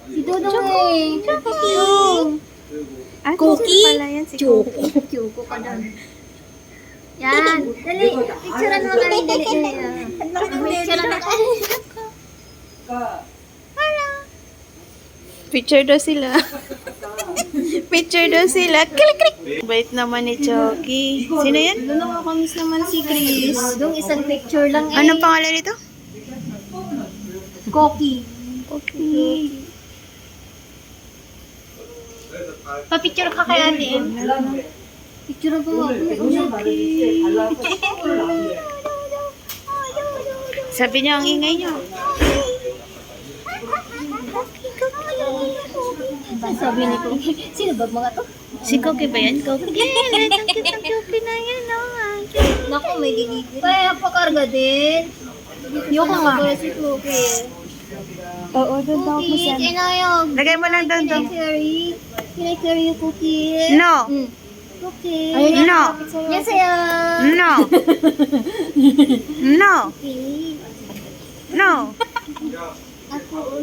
Si Dudong eh. Cookie. Cookie? Pala yan, si Cookie. Kyuko ka doon. Yan. Dali. Picturean mo kami. Dali. Picturean na kami. Picture daw sila. Picture daw sila. Klik-klik. Bait naman ni Chucky. Sino yan? Doon nakakamiss naman si Chris. Doon isang picture lang eh. Anong pangalan nito? Cookie. Cookie. Pa-picture ka kay ate. Picture ko ako. Sabi niya ang ingay niyo. Sabi ni Cookie. Sino ba mga to? Si Cookie ba yan? Cookie. Ang cute na yan. Naku, may delivery. Kaya pakarga din. Yung nga. Si Cookie. Oo, doon daw mo Cookie, siya. kinayog. Lagay mo lang doon daw. Can I carry you, Cookie? No. Cookie. No. Yes, sa'yo. No. No. Cookie. No. Ako